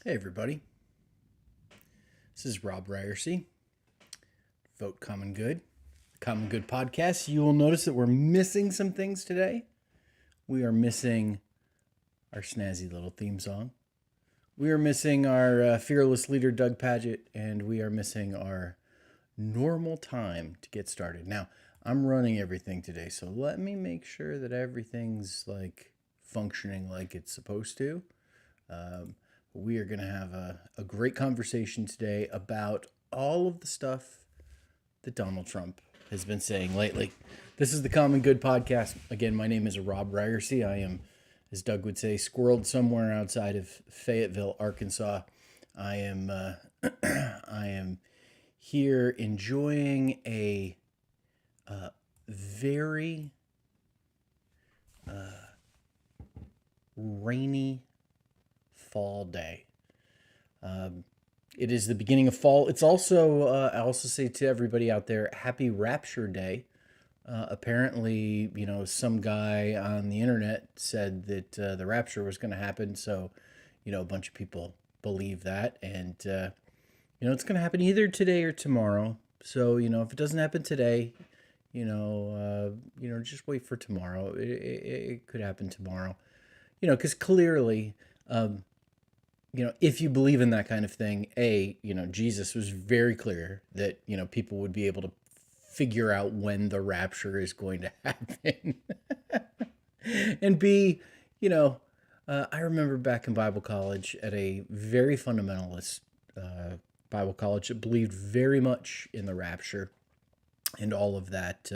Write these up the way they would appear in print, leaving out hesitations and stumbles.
Hey everybody, this is Robb Ryerse, Vote Common Good, Common Good podcast. You will notice that we're missing some things today. We are missing our snazzy little theme song. We are missing our fearless leader, Doug Paget, and we are missing our normal time to get started. Now, I'm running everything today, so let me make sure that everything's functioning like it's supposed to. We are going to have a great conversation today about all of the stuff that Donald Trump has been saying lately. This is the Common Good podcast. Again, my name is Robb Ryerse. I am, as Doug would say, squirreled somewhere outside of Fayetteville, Arkansas. I am here enjoying a very rainy fall day. It is the beginning of fall. It's also, I also say to everybody out there, happy Rapture Day. Apparently, some guy on the internet said that the rapture was going to happen. So, a bunch of people believe that. And, it's going to happen either today or tomorrow. So, if it doesn't happen today, just wait for tomorrow. It could happen tomorrow. Because clearly, if you believe in that kind of thing, Jesus was very clear that, people would be able to figure out when the rapture is going to happen. And B, I remember back in Bible college at a very fundamentalist Bible college that believed very much in the rapture and all of that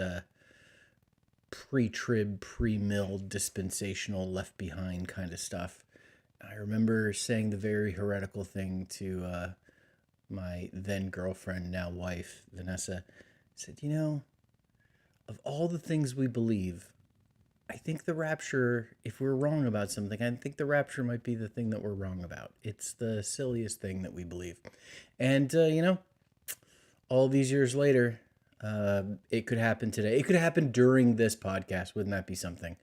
pre-trib, pre-mill, dispensational, left behind kind of stuff. I remember saying the very heretical thing to my then girlfriend, now wife, Vanessa. I said, of all the things we believe, I think the rapture, if we're wrong about something, I think the rapture might be the thing that we're wrong about. It's the silliest thing that we believe. And, all these years later, it could happen today. It could happen during this podcast. Wouldn't that be something?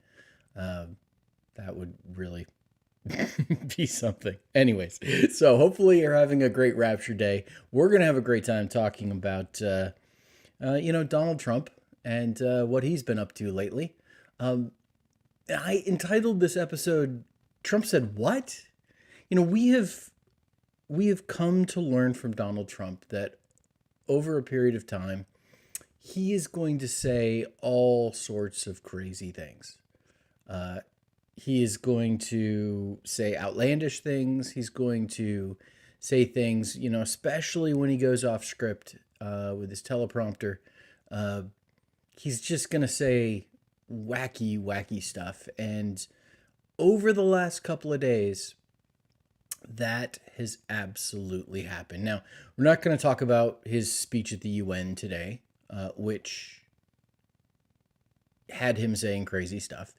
That would really be something. Anyways, so hopefully you're having a great Rapture Day. We're going to have a great time talking about, Donald Trump and what he's been up to lately. I entitled this episode, Trump Said What? We have come to learn from Donald Trump that over a period of time, he is going to say all sorts of crazy things. He is going to say outlandish things. He's going to say things, especially when he goes off script with his teleprompter. He's just going to say wacky stuff. And over the last couple of days, that has absolutely happened. Now, we're not going to talk about his speech at the UN today, which had him saying crazy stuff,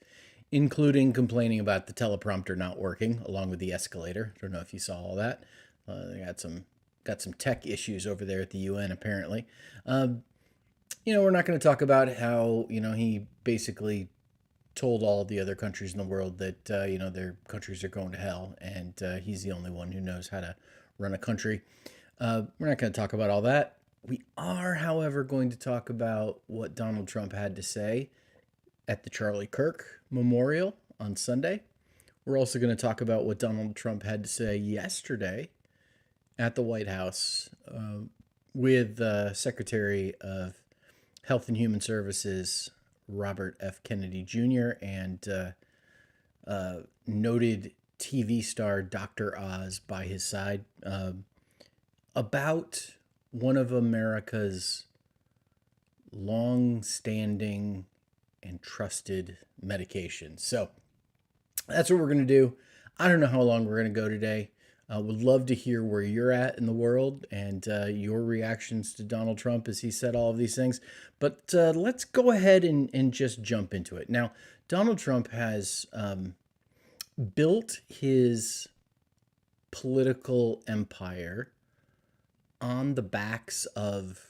including complaining about the teleprompter not working along with the escalator. I don't know if you saw all that. They got some tech issues over there at the UN, apparently. We're not going to talk about how, he basically told all the other countries in the world that, their countries are going to hell, and he's the only one who knows how to run a country. We're not going to talk about all that. We are, however, going to talk about what Donald Trump had to say at the Charlie Kirk Memorial on Sunday. We're also going to talk about what Donald Trump had to say yesterday at the White House with Secretary of Health and Human Services, Robert F. Kennedy Jr., and noted TV star Dr. Oz by his side about one of America's long-standing and trusted medications. So that's what we're going to do. I don't know how long we're going to go today. Would love to hear where you're at in the world and your reactions to Donald Trump as he said all of these things. But let's go ahead and just jump into it. Now, Donald Trump has built his political empire on the backs of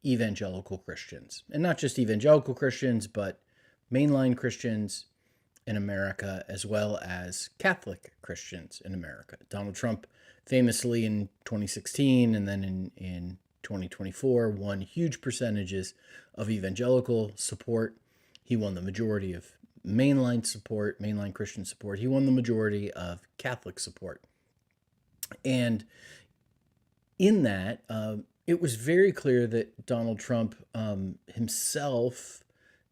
evangelical Christians. And not just evangelical Christians, but mainline Christians, in America, as well as Catholic Christians in America. Donald Trump famously in 2016 and then in 2024 won huge percentages of evangelical support. He won the majority of mainline Christian support. He won the majority of Catholic support. And in that, it was very clear that Donald Trump himself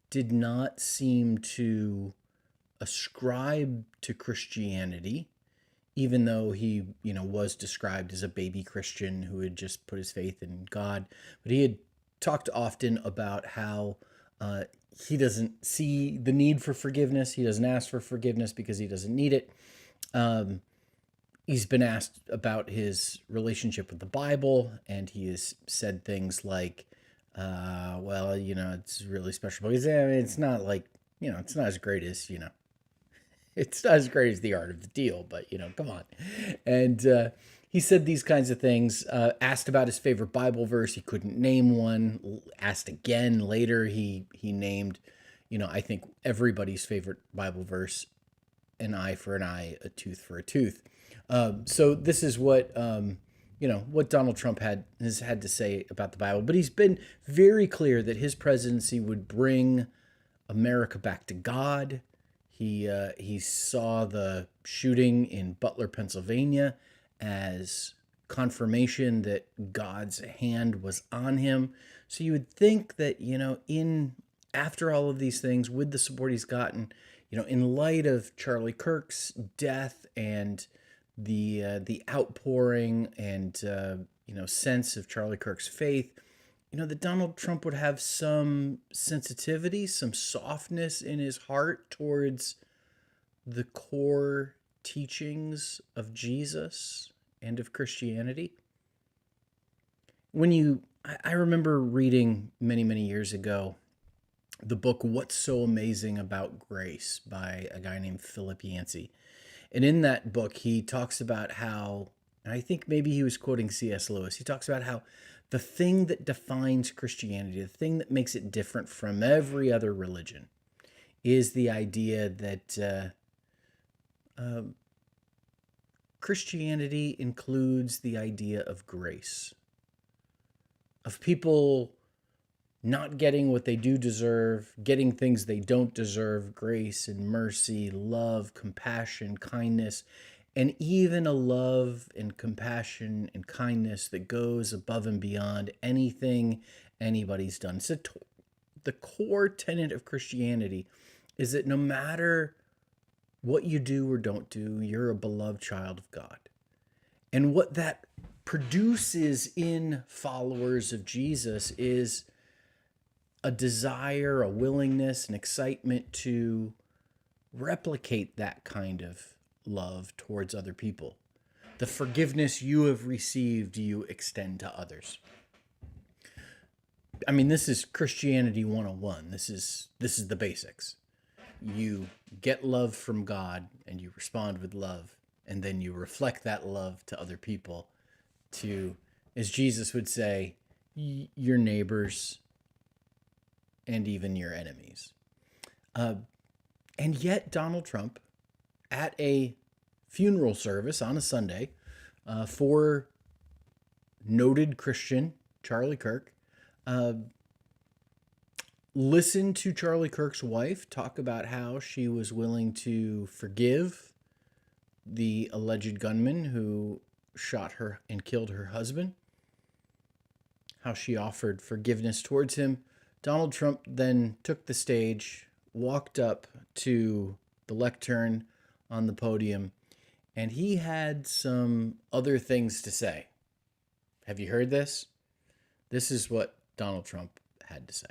did not seem to ascribe to Christianity, even though he, was described as a baby Christian who had just put his faith in God. But he had talked often about how he doesn't see the need for forgiveness. He doesn't ask for forgiveness because he doesn't need it. He's been asked about his relationship with the Bible, and he has said things like, it's really special. But it's not like, it's not as great as, it's not as great as The Art of the Deal, but, come on. And he said these kinds of things, asked about his favorite Bible verse. He couldn't name one. Asked again later. He named, I think everybody's favorite Bible verse, an eye for an eye, a tooth for a tooth. So this is what, what Donald Trump has had to say about the Bible. But he's been very clear that his presidency would bring America back to God. He saw the shooting in Butler, Pennsylvania, as confirmation that God's hand was on him. So you would think that, after all of these things, with the support he's gotten, in light of Charlie Kirk's death and the outpouring and sense of Charlie Kirk's faith, that Donald Trump would have some sensitivity, some softness in his heart towards the core teachings of Jesus and of Christianity. I remember reading many, many years ago the book What's So Amazing About Grace by a guy named Philip Yancey. And in that book, he talks about how, and I think maybe he was quoting C.S. Lewis, he talks about how the thing that defines Christianity, the thing that makes it different from every other religion, is the idea that Christianity includes the idea of grace, of people not getting what they do deserve, getting things they don't deserve, grace and mercy, love, compassion, kindness, and even a love and compassion and kindness that goes above and beyond anything anybody's done. So the core tenet of Christianity is that no matter what you do or don't do, you're a beloved child of God. And what that produces in followers of Jesus is a desire, a willingness, an excitement to replicate that kind of love towards other people. The forgiveness you have received, you extend to others. I mean, this is Christianity 101. This is the basics. You get love from God and you respond with love, and then you reflect that love to other people, to, as Jesus would say, your neighbors and even your enemies. And yet Donald Trump, at a funeral service on a Sunday for noted Christian Charlie Kirk, listened to Charlie Kirk's wife talk about how she was willing to forgive the alleged gunman who shot her and killed her husband, how she offered forgiveness towards him. Donald Trump then took the stage, walked up to the lectern on the podium, and he had some other things to say. Have you heard this? This is what Donald Trump had to say.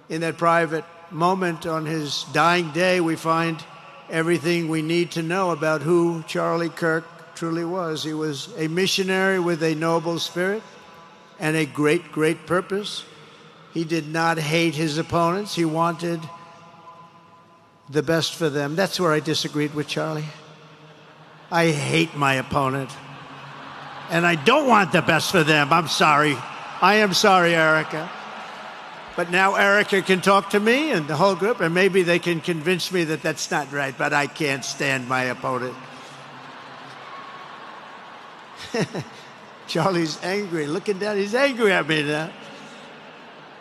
In that private moment on his dying day, we find everything we need to know about who Charlie Kirk truly was. He was a missionary with a noble spirit and a great, great purpose. He did not hate his opponents. He wanted the best for them. That's where I disagreed with Charlie. I hate my opponent, and I don't want the best for them. I'm sorry. I am sorry, Erica. But now Erica can talk to me and the whole group, and maybe they can convince me that that's not right, but I can't stand my opponent. Charlie's angry. Looking down, he's angry at me now.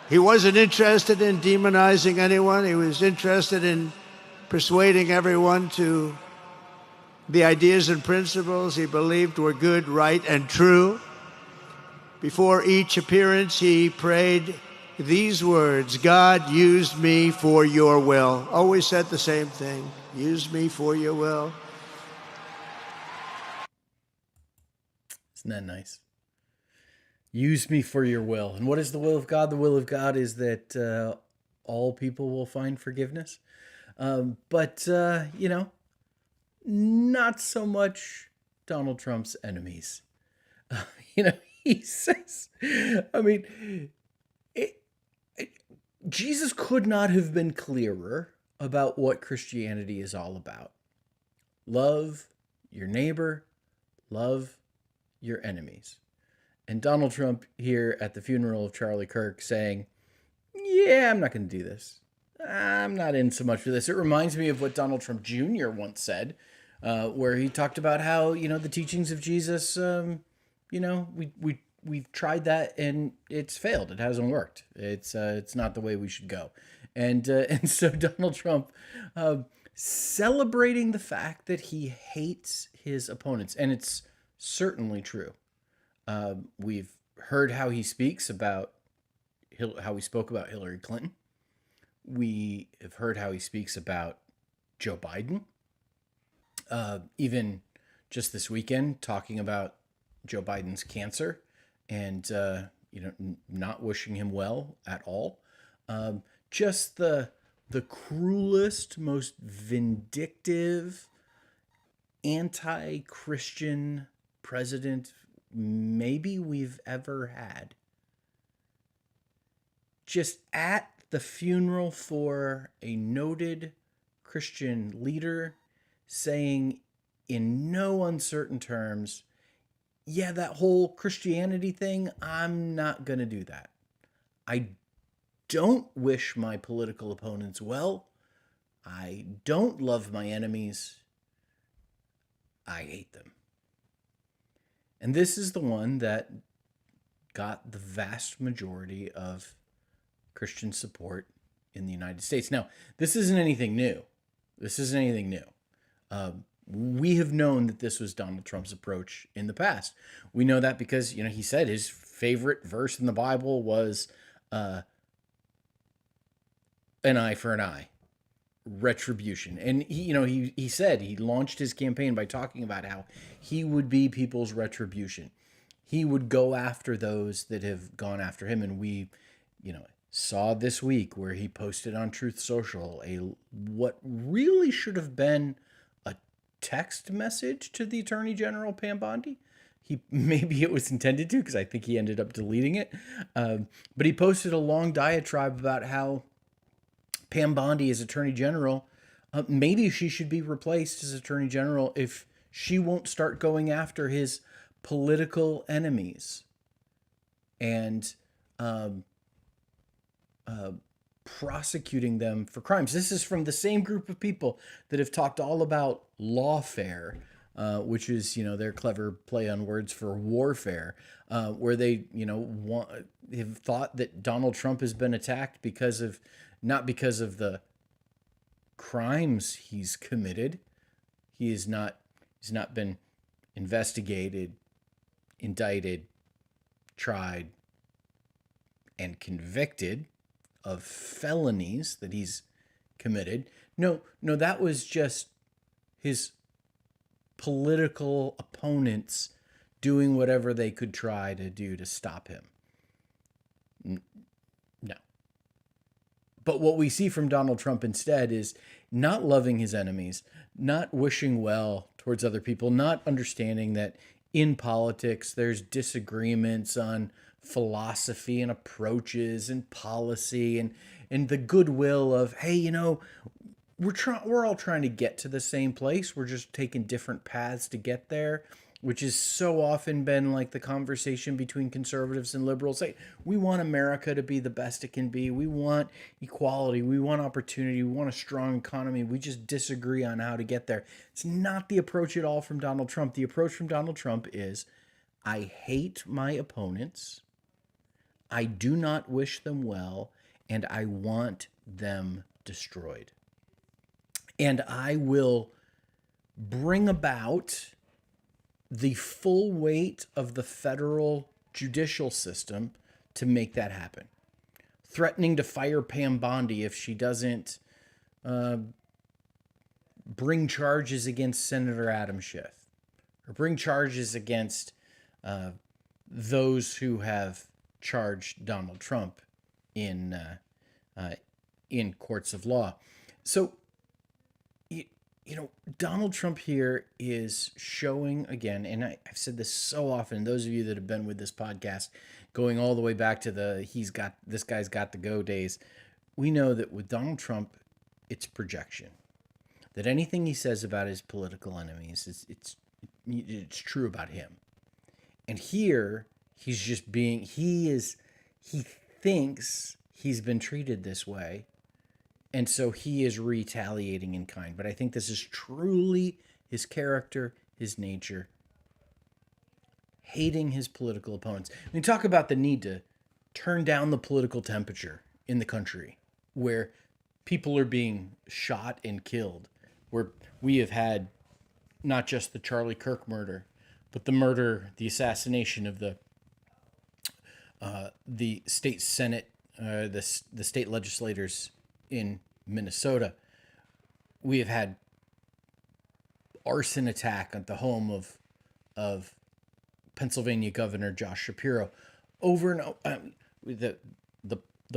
He wasn't interested in demonizing anyone. He was interested in persuading everyone to the ideas and principles he believed were good, right, and true. Before each appearance, he prayed these words: God, use me for your will. Always said the same thing: use me for your will. Isn't that nice? Use me for your will. And what is the will of God? The will of God is that all people will find forgiveness. But not so much Donald Trump's enemies. He says, I mean, Jesus could not have been clearer about what Christianity is all about. Love your neighbor, love your enemies. And Donald Trump here at the funeral of Charlie Kirk saying, yeah, I'm not going to do this. I'm not in so much for this. It reminds me of what Donald Trump Jr. once said, where he talked about how, the teachings of Jesus, we've tried that and it's failed. It hasn't worked. It's not the way we should go. And so Donald Trump celebrating the fact that he hates his opponents. And it's certainly true. We've heard how he speaks about how he spoke about Hillary Clinton. We have heard how he speaks about Joe Biden. Even just this weekend, talking about Joe Biden's cancer and, not wishing him well at all. Just the cruelest, most vindictive, anti-Christian president maybe we've ever had. Just at the funeral for a noted Christian leader saying in no uncertain terms, yeah, that whole Christianity thing, I'm not going to do that. I don't wish my political opponents well. I don't love my enemies. I hate them. And this is the one that got the vast majority of Christian support in the United States. Now, this isn't anything new. We have known that this was Donald Trump's approach in the past. We know that because, he said his favorite verse in the Bible was an eye for an eye, retribution. And he said he launched his campaign by talking about how he would be people's retribution. He would go after those that have gone after him. And we, saw this week where he posted on Truth Social what really should have been a text message to the Attorney General Pam Bondi. Maybe it was intended to, because I think he ended up deleting it. But he posted a long diatribe about how Pam Bondi as Attorney General, maybe she should be replaced as Attorney General if she won't start going after his political enemies and prosecuting them for crimes. This is from the same group of people that have talked all about lawfare, which is, their clever play on words for warfare, where they, have thought that Donald Trump has been attacked not because of the crimes he's committed. He's not been investigated, indicted, tried, and convicted of felonies that he's committed. No, that was just his political opponents doing whatever they could try to do to stop him. No. But what we see from Donald Trump instead is not loving his enemies, not wishing well towards other people, not understanding that in politics there's disagreements on philosophy and approaches and policy and the goodwill of, hey, we're all trying to get to the same place. We're just taking different paths to get there. which has so often been like the conversation between conservatives and liberals. Like, we want America to be the best it can be. We want equality. We want opportunity. We want a strong economy. We just disagree on how to get there. It's not the approach at all from Donald Trump. The approach from Donald Trump is, I hate my opponents. I do not wish them well, and I want them destroyed. And I will bring about the full weight of the federal judicial system to make that happen. Threatening to fire Pam Bondi if she doesn't bring charges against Senator Adam Schiff, or bring charges against those who have charged Donald Trump in courts of law. So, Donald Trump here is showing again, and I've said this so often, those of you that have been with this podcast, going all the way back to this guy's got the go days, we know that with Donald Trump, it's projection. That anything he says about his political enemies, it's true about him. And here, he's just he thinks he's been treated this way. And so he is retaliating in kind. But I think this is truly his character, his nature, hating his political opponents. We talk about the need to turn down the political temperature in the country, where people are being shot and killed, where we have had not just the Charlie Kirk murder, but the assassination of the state Senate, the state legislators in Minnesota. We have had arson attack at the home of Pennsylvania Governor Josh Shapiro, over and over, the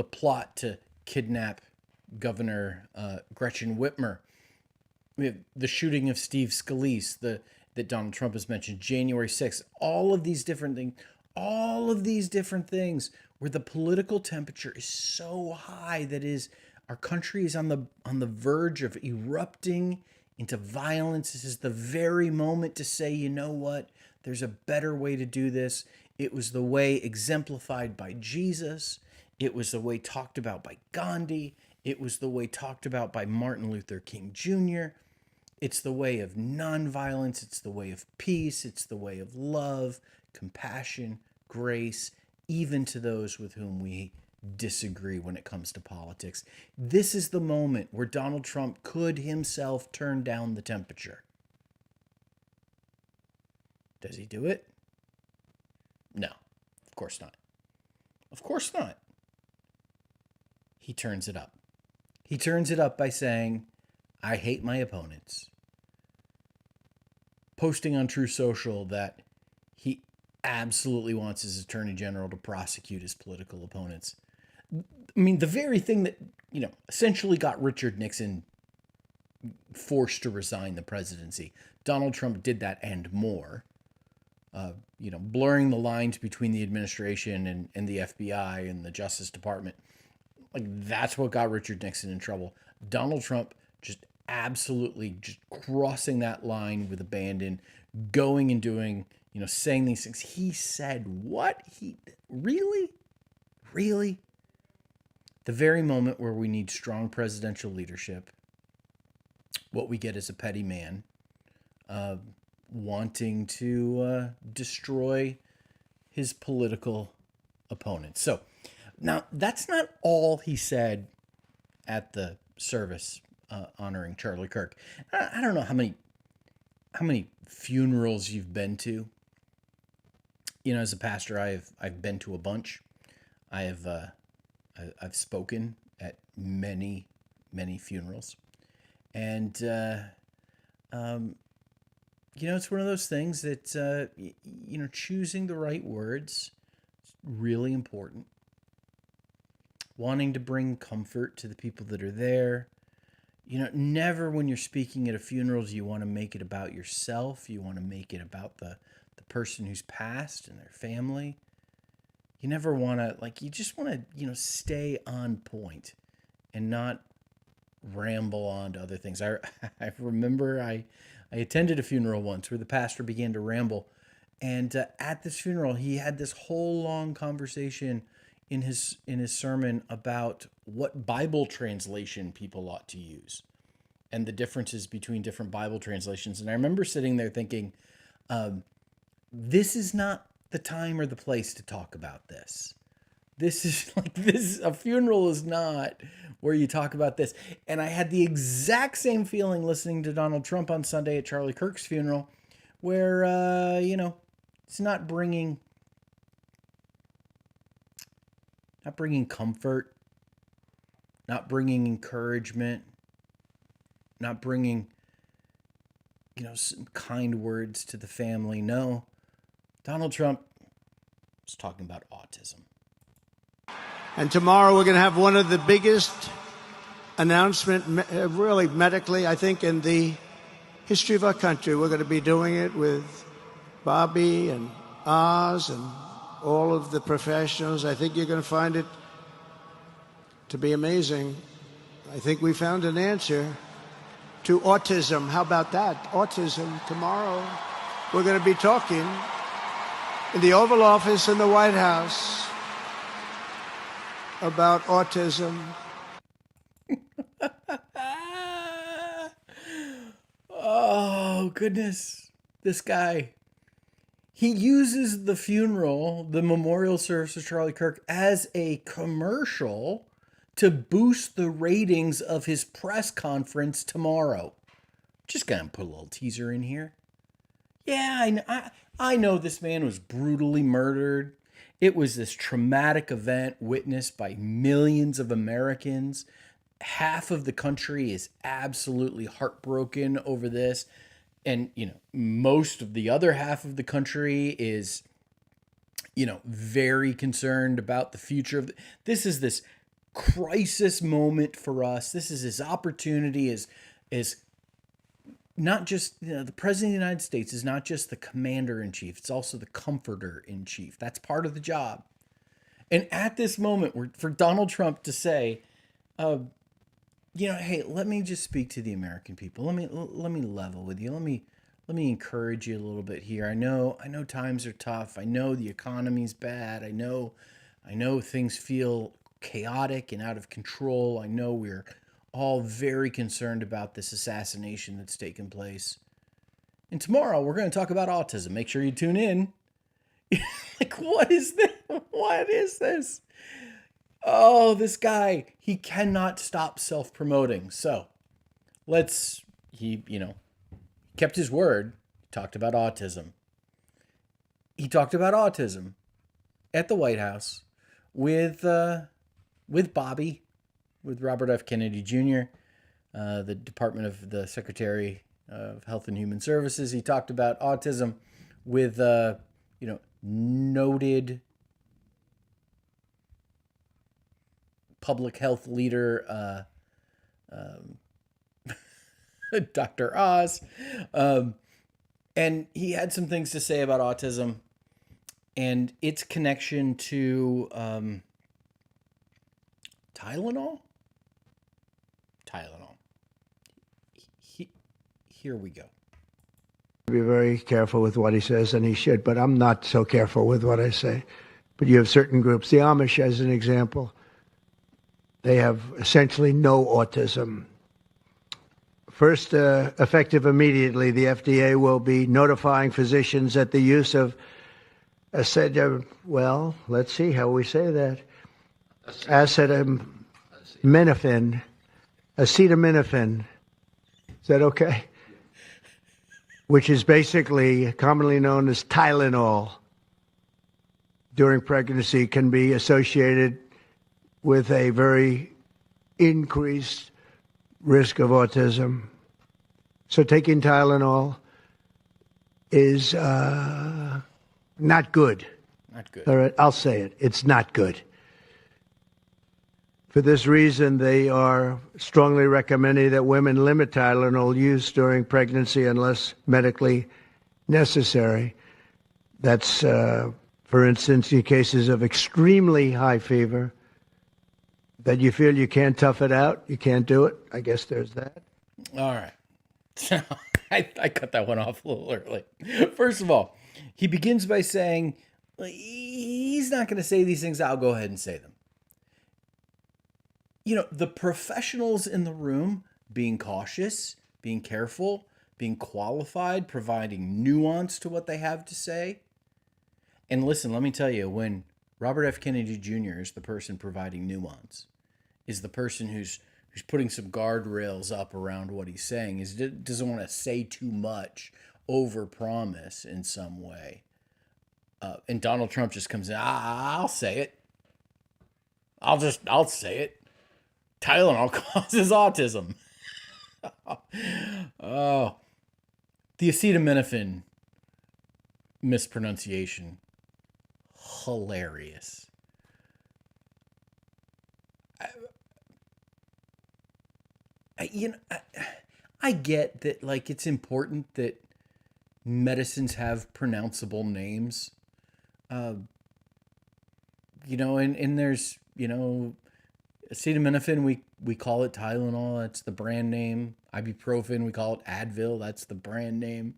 plot to kidnap Governor Gretchen Whitmer. We have the shooting of Steve Scalise, that Donald Trump has mentioned, January 6th. All of these different things where the political temperature is so high that our country is on the verge of erupting into violence. This is the very moment to say, you know what? There's a better way to do this. It was the way exemplified by Jesus. It was the way talked about by Gandhi. It was the way talked about by Martin Luther King Jr. It's the way of nonviolence. It's the way of peace. It's the way of love, compassion, grace, even to those with whom we disagree when it comes to politics. This is the moment where Donald Trump could himself turn down the temperature. Does he do it? No, of course not. Of course not. He turns it up. He turns it up by saying, I hate my opponents. Posting on True Social that he absolutely wants his attorney general to prosecute his political opponents. I mean, the very thing that, essentially got Richard Nixon forced to resign the presidency. Donald Trump did that and more. Blurring the lines between the administration and the FBI and the Justice Department. Like, that's what got Richard Nixon in trouble. Donald Trump just absolutely just crossing that line with abandon, going and doing, saying these things. He said, what? Really? The very moment where we need strong presidential leadership, what we get is a petty man wanting to destroy his political opponents. So now that's not all he said at the service honoring Charlie Kirk. I don't know how many funerals you've been to. As a pastor, I've been to a bunch. I've spoken at many funerals, and it's one of those things that choosing the right words is really important. Wanting to bring comfort to the people that are there. Never when you're speaking at a funeral do you want to make it about yourself. You want to make it about the person who's passed and their family. You never want to, you just want to, stay on point and not ramble on to other things. I remember I I attended a funeral once where the pastor began to ramble. And at this funeral, he had this whole long conversation in his sermon about what Bible translation people ought to use and the differences between different Bible translations. And I remember sitting there thinking, this is not the time or the place to talk about this. This is like this. A funeral is not where you talk about this. And I had the exact same feeling listening to Donald Trump on Sunday at Charlie Kirk's funeral, where it's not bringing comfort, not bringing encouragement, not bringing some kind words to the family. No, Donald Trump was talking about autism. And tomorrow we're going to have one of the biggest announcements, really medically, I think, in the history of our country. We're going to be doing it with Bobby and Oz and all of the professionals. I think you're going to find it to be amazing. I think we found an answer to autism. How about that? Autism. Tomorrow we're going to be talking in the Oval Office in the White House about autism. Oh, goodness. This guy. He uses the funeral, the memorial service of Charlie Kirk, as a commercial to boost the ratings of his press conference tomorrow. Just gonna put a little teaser in here. Yeah, I know this man was brutally murdered. It was this traumatic event witnessed by millions of Americans. Half of the country is absolutely heartbroken over this. And, most of the other half of the country is, very concerned about the future of this is this crisis moment for us. This is his opportunity is not just, the president of the United States is not just the commander in chief. It's also the comforter in chief. That's part of the job. And at this moment, for Donald Trump to say, hey, let me just speak to the American people. Let me level with you. Let me encourage you a little bit here. I know times are tough. I know the economy's bad. I know things feel chaotic and out of control. I know we're all very concerned about this assassination that's taken place. And tomorrow we're going to talk about autism. Make sure you tune in. Like, what is this? What is this? Oh, this guy, he cannot stop self-promoting. So he kept his word, talked about autism. He talked about autism at the White House with Bobby, with Robert F. Kennedy Jr., the Department of the Secretary of Health and Human Services. He talked about autism with, noted public health leader, Dr. Oz. And he had some things to say about autism and its connection to Tylenol. Here we go. Be very careful with what he says, and he should, but I'm not so careful with what I say. But you have certain groups, the Amish as an example, they have essentially no autism. First, effective immediately, the FDA will be notifying physicians that the use of let's see how we say that, acetaminophen. Is that okay? Which is basically commonly known as Tylenol, during pregnancy can be associated with a very increased risk of autism. So taking Tylenol is not good. Not good. All right, I'll say it. It's not good. For this reason, they are strongly recommending that women limit Tylenol use during pregnancy unless medically necessary. That's, for instance, in cases of extremely high fever, that you feel you can't tough it out, you can't do it. I guess there's that. All right. So I cut that one off a little early. First of all, he begins by saying, he's not going to say these things. I'll go ahead and say them. You know, the professionals in the room being cautious, being careful, being qualified, providing nuance to what they have to say. And listen, let me tell you, when Robert F. Kennedy Jr. is the person providing nuance, is the person who's putting some guardrails up around what he's saying, is doesn't want to say too much, overpromise in some way. And Donald Trump just comes in, I'll say it. I'll say it. Tylenol causes autism. Oh, the acetaminophen mispronunciation. Hilarious. I get that, like, it's important that medicines have pronounceable names. And there's, acetaminophen, we call it Tylenol, that's the brand name. Ibuprofen, we call it Advil, that's the brand name.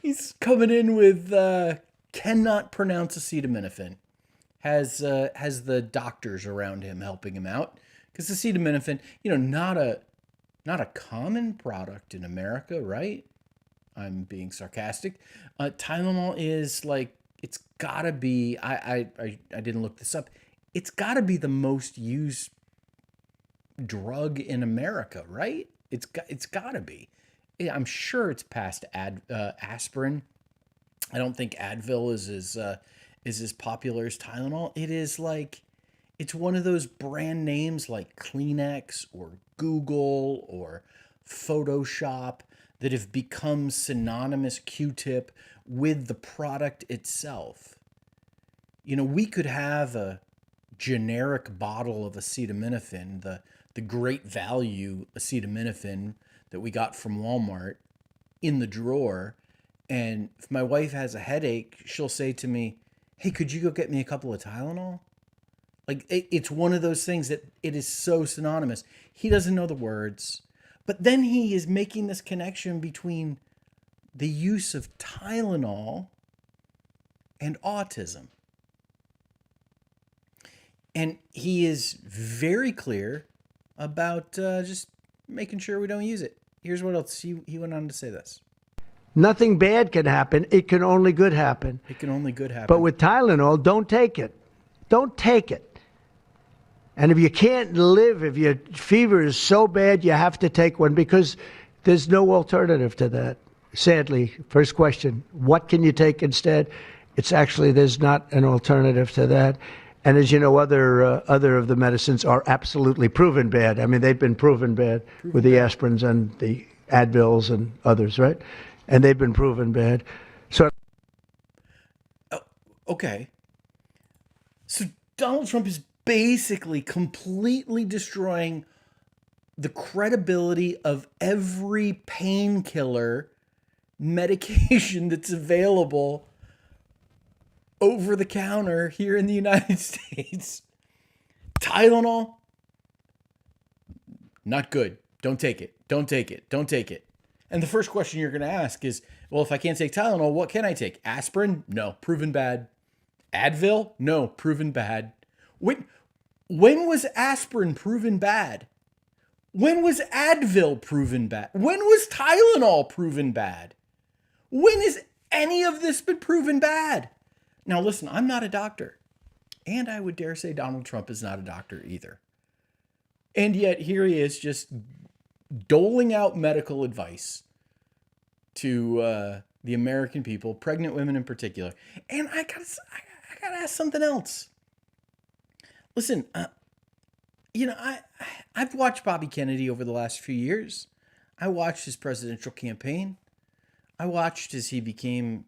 He's coming in with cannot pronounce acetaminophen. Has the doctors around him helping him out, because acetaminophen, not a common product in America, right? I'm being sarcastic. Tylenol is, like, it's gotta be. I didn't look this up. It's gotta be the most used drug in America, right? It's gotta be. I'm sure it's past aspirin. I don't think Advil is as popular as Tylenol. It is, like, it's one of those brand names like Kleenex or Google or Photoshop that have become synonymous, Q-tip, with the product itself. We could have a generic bottle of acetaminophen, the great value acetaminophen that we got from Walmart, in the drawer, and if my wife has a headache, she'll say to me, hey, could you go get me a couple of Tylenol? Like, it's one of those things that it is so synonymous. He doesn't know the words, but then he is making this connection between the use of Tylenol and autism. And he is very clear about just making sure we don't use it. Here's what else. He went on to say this. Nothing bad can happen. It can only good happen. It can only good happen. But with Tylenol, don't take it. Don't take it. And if you can't live, if your fever is so bad, you have to take one, because there's no alternative to that. Sadly, first question, what can you take instead? It's actually, there's not an alternative to that. And as you know, other of the medicines are absolutely proven bad. I mean, they've been proven bad with the aspirins and the Advils and others, right? And they've been proven bad. So, okay. So Donald Trump is basically completely destroying the credibility of every painkiller medication that's available over the counter here in the United States. Tylenol, not good. Don't take it. Don't take it. Don't take it. And the first question you're going to ask is, well, if I can't take Tylenol, what can I take? Aspirin? No, proven bad. Advil? No, proven bad. When was aspirin proven bad? When was Advil proven bad? When was Tylenol proven bad? When has any of this been proven bad? Now, listen, I'm not a doctor. And I would dare say Donald Trump is not a doctor either. And yet here he is, just doling out medical advice to the American people, pregnant women in particular. And I gotta ask something else. Listen, I've watched Bobby Kennedy over the last few years. I watched his presidential campaign. I watched as he became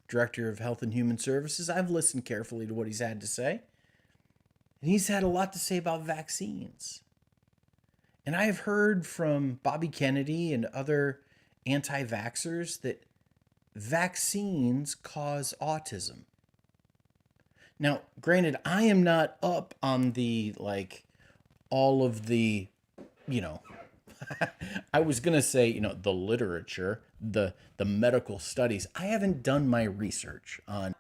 Director of Health and Human Services. I've listened carefully to what he's had to say. And he's had a lot to say about vaccines. And I have heard from Bobby Kennedy and other anti-vaxxers that vaccines cause autism. Now, granted, I am not up on the, all of the, you know, I was going to say, the literature, the medical studies. I haven't done my research on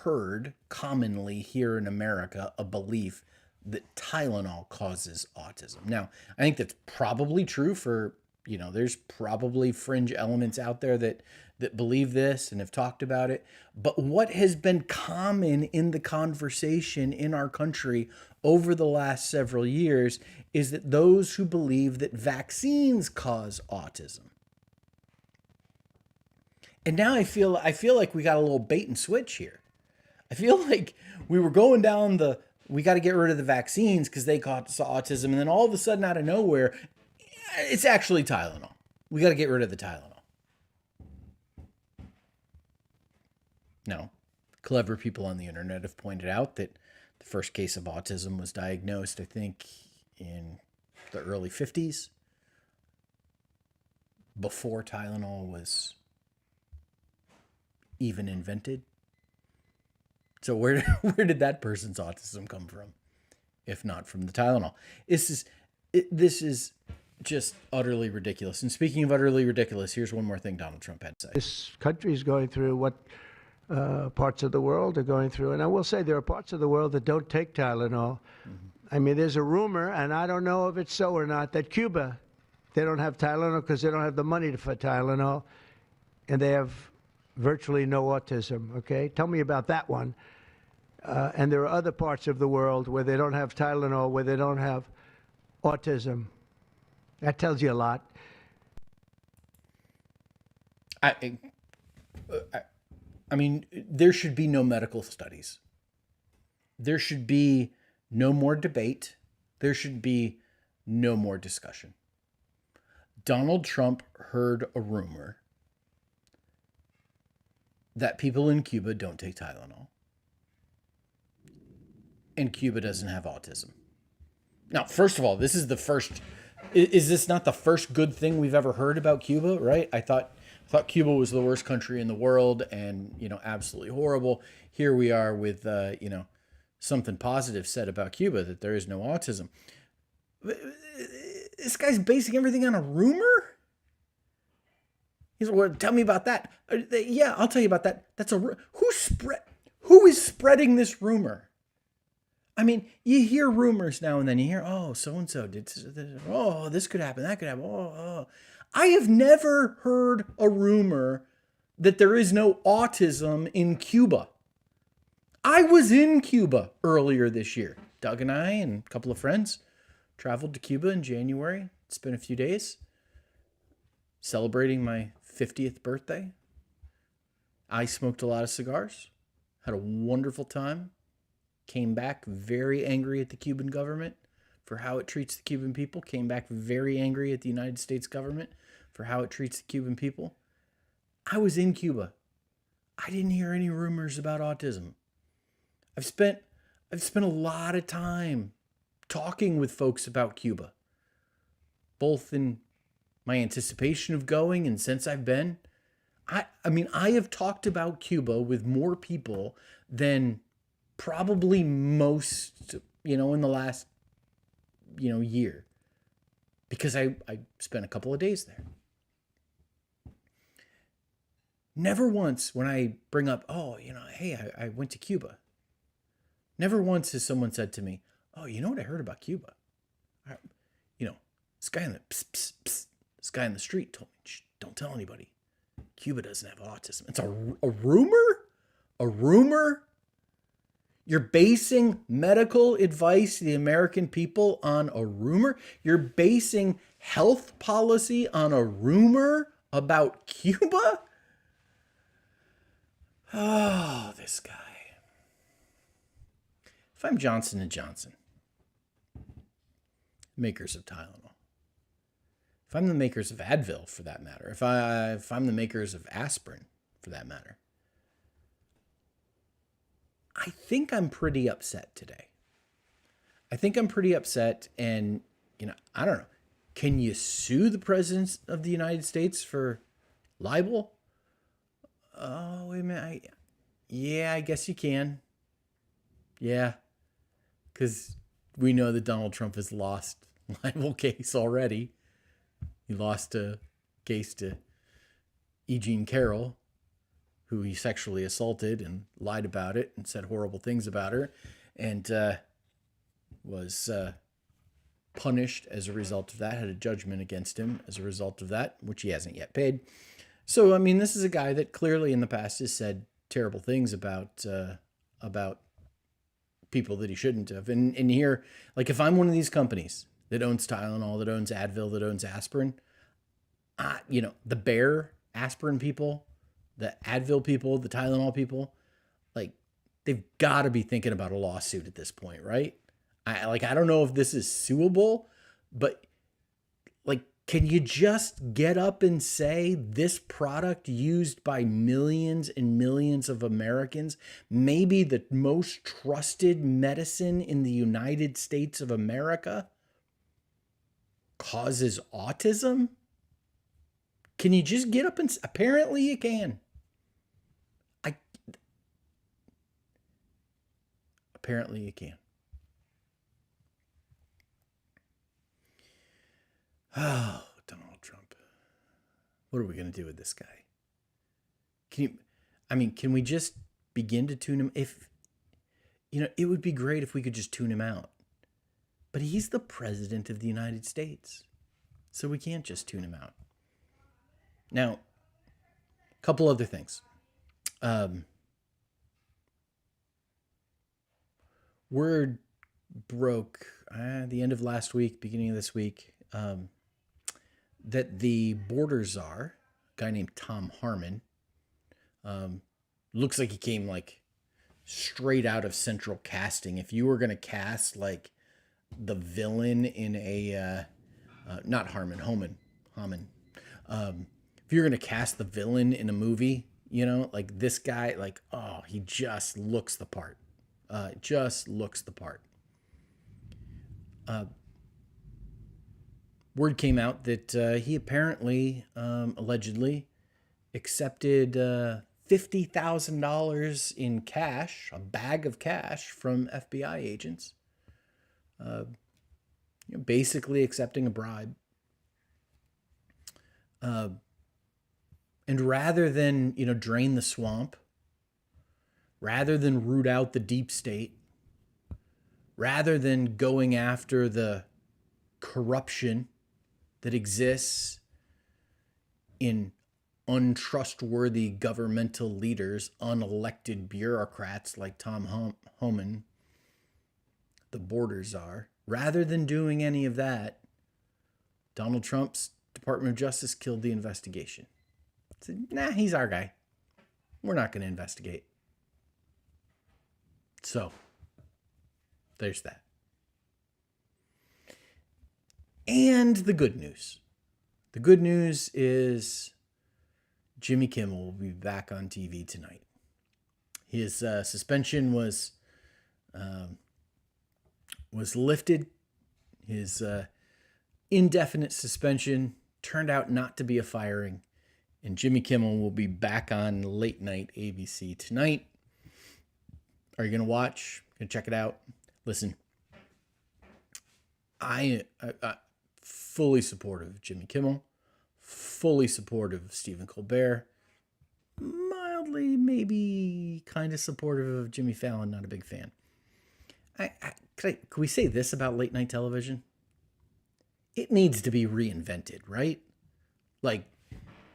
heard commonly here in America a belief that Tylenol causes autism. Now, I think that's probably true for, there's probably fringe elements out there that believe this and have talked about it. But what has been common in the conversation in our country over the last several years is that those who believe that vaccines cause autism. And now I feel like we got a little bait and switch here. I feel like we were going down we got to get rid of the vaccines because they cause autism. And then all of a sudden, out of nowhere, it's actually Tylenol. We got to get rid of the Tylenol. No, clever people on the internet have pointed out that the first case of autism was diagnosed, I think, in the early 50s, before Tylenol was even invented. So where did that person's autism come from, if not from the Tylenol? This is just utterly ridiculous. And speaking of utterly ridiculous, here's one more thing Donald Trump had to say. This country is going through what parts of the world are going through. And I will say there are parts of the world that don't take Tylenol. Mm-hmm. I mean, there's a rumor, and I don't know if it's so or not, that Cuba, they don't have Tylenol because they don't have the money for Tylenol, and they have virtually no autism, okay? Tell me about that one. And there are other parts of the world where they don't have Tylenol, where they don't have autism. That tells you a lot. I mean, there should be no medical studies. There should be no more debate. There should be no more discussion. Donald Trump heard a rumor that people in Cuba don't take Tylenol. And Cuba doesn't have autism. Now, first of all, this is the first. Is this not the first good thing we've ever heard about Cuba, right? I thought Cuba was the worst country in the world and, absolutely horrible. Here we are with, something positive said about Cuba, that there is no autism. This guy's basing everything on a rumor? He's like, well, tell me about that. Yeah, I'll tell you about that. That's who is spreading this rumor? I mean, you hear rumors now and then. You hear, oh, so-and-so did this. Oh, this could happen. That could happen. Oh. I have never heard a rumor that there is no autism in Cuba. I was in Cuba earlier this year. Doug and I and a couple of friends traveled to Cuba in January. Spent a few days celebrating my 50th birthday. I smoked a lot of cigars. Had a wonderful time. Came back very angry at the Cuban government for how it treats the Cuban people. Came back very angry at the United States government for how it treats the Cuban people. I was in Cuba. I didn't hear any rumors about autism. I've spent a lot of time talking with folks about Cuba, both in my anticipation of going and since I've been. I mean, I have talked about Cuba with more people than probably most, in the last, year, because I spent a couple of days there. Never once when I bring up, hey, I went to Cuba. Never once has someone said to me, oh, you know what I heard about Cuba? This guy this guy in the street told me, shh, don't tell anybody. Cuba doesn't have autism. It's a rumor? A rumor? You're basing medical advice to the American people on a rumor? You're basing health policy on a rumor about Cuba? Oh, this guy. If I'm Johnson & Johnson, makers of Tylenol, if I'm the makers of Advil, for that matter, if I'm the makers of aspirin, for that matter, I think I'm pretty upset today. I think I'm pretty upset, and, I don't know. Can you sue the President of the United States for libel? Oh, wait a minute. Yeah, I guess you can. Yeah. Because we know that Donald Trump has lost a libel case already. He lost a case to E. Jean Carroll, who he sexually assaulted and lied about it and said horrible things about her, and was punished as a result of that, had a judgment against him as a result of that, which he hasn't yet paid. So, I mean, this is a guy that clearly in the past has said terrible things about people that he shouldn't have. And here, like, if I'm one of these companies that owns Tylenol, that owns Advil, that owns aspirin, the Bayer aspirin people, the Advil people, the Tylenol people, like, they've got to be thinking about a lawsuit at this point, right? I don't know if this is suable, but like, can you just get up and say this product used by millions and millions of Americans, maybe the most trusted medicine in the United States of America, causes autism? Can you just get up and apparently you can. Apparently you can. Oh, Donald Trump. What are we going to do with this guy? Can we just begin to tune him? It would be great if we could just tune him out. But he's the president of the United States. So we can't just tune him out. Now, a couple other things. Word broke the end of last week, beginning of this week, that the border czar, a guy named Tom Harmon, looks like he came like straight out of Central Casting. If you were going to cast like the villain in a, not Harmon, Homan. If you're going to cast the villain in a movie, like this guy, like, oh, he just looks the part. Word came out that he apparently, allegedly, accepted $50,000 in cash, a bag of cash from FBI agents, basically accepting a bribe. And rather than, drain the swamp, rather than root out the deep state, rather than going after the corruption that exists in untrustworthy governmental leaders, unelected bureaucrats like Tom Homan, the border czar, rather than doing any of that, Donald Trump's Department of Justice killed the investigation. Said, nah, he's our guy. We're not going to investigate. So, there's that. And the good news. The good news is Jimmy Kimmel will be back on TV tonight. His suspension was lifted. His indefinite suspension turned out not to be a firing. And Jimmy Kimmel will be back on late night ABC tonight. Are you going to watch? Going to check it out? Listen, I fully supportive of Jimmy Kimmel, fully supportive of Stephen Colbert, mildly, maybe kind of supportive of Jimmy Fallon, not a big fan. Could we say this about late night television? It needs to be reinvented, right? Like,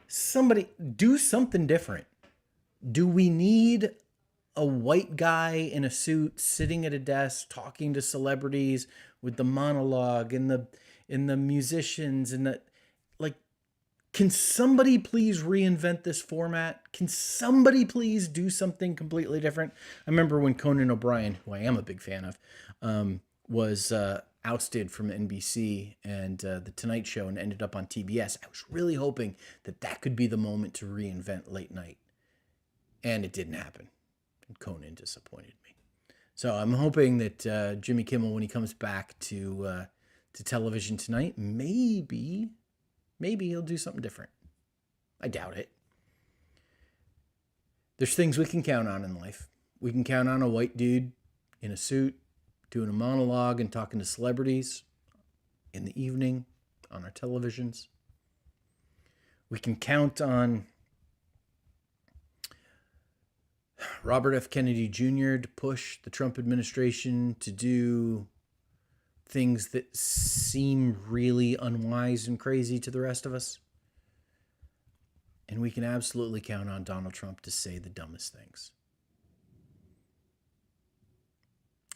somebody do something different. Do we need a white guy in a suit sitting at a desk talking to celebrities with the monologue and the musicians and the, like, can somebody please reinvent this format? Can somebody please do something completely different? I remember when Conan O'Brien, who I am a big fan of, was ousted from NBC and The Tonight Show and ended up on TBS. I was really hoping that could be the moment to reinvent late night. And it didn't happen. And Conan disappointed me. So I'm hoping that Jimmy Kimmel, when he comes back to television tonight, maybe he'll do something different. I doubt it. There's things we can count on in life. We can count on a white dude in a suit doing a monologue and talking to celebrities in the evening on our televisions. We can count on Robert F. Kennedy Jr. to push the Trump administration to do things that seem really unwise and crazy to the rest of us. And we can absolutely count on Donald Trump to say the dumbest things.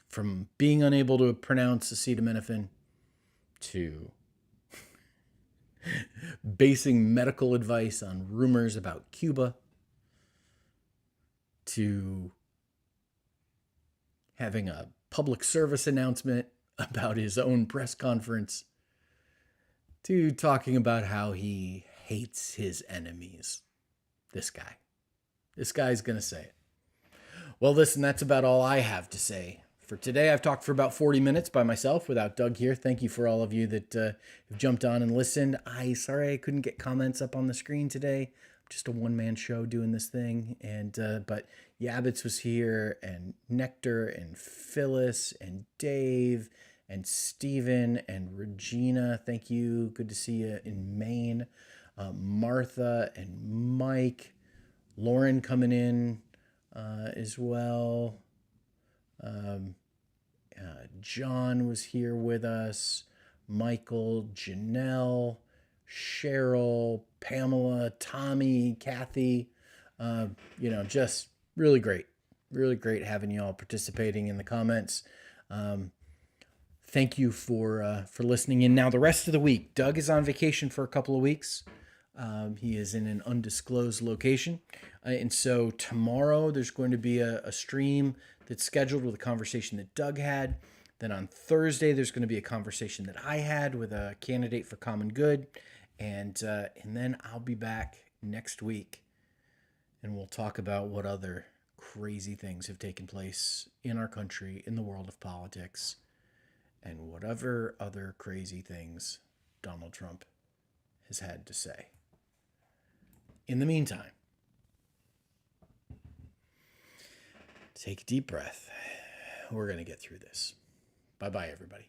From being unable to pronounce acetaminophen to basing medical advice on rumors about Cuba to having a public service announcement about his own press conference to talking about how he hates his enemies. This guy's going to say it. Well, listen, that's about all I have to say for today. I've talked for about 40 minutes by myself without Doug here. Thank you for all of you that have jumped on and listened. Sorry I couldn't get comments up on the screen today. I'm just a one-man show doing this thing. But Yabbits was here, and Nectar, and Phyllis, and Dave, and Steven, and Regina. Thank you. Good to see you in Maine. Martha and Mike. Lauren coming in as well. John was here with us. Michael, Janelle, Cheryl, Pamela, Tommy, Kathy. Just really great. Really great having you all participating in the comments. Thank you for listening in. Now, the rest of the week, Doug is on vacation for a couple of weeks. He is in an undisclosed location. And so tomorrow there's going to be a stream that's scheduled with a conversation that Doug had. Then on Thursday, there's going to be a conversation that I had with a candidate for Common Good. And then I'll be back next week, and we'll talk about what other crazy things have taken place in our country, in the world of politics, and whatever other crazy things Donald Trump has had to say. In the meantime, take a deep breath. We're going to get through this. Bye-bye, everybody.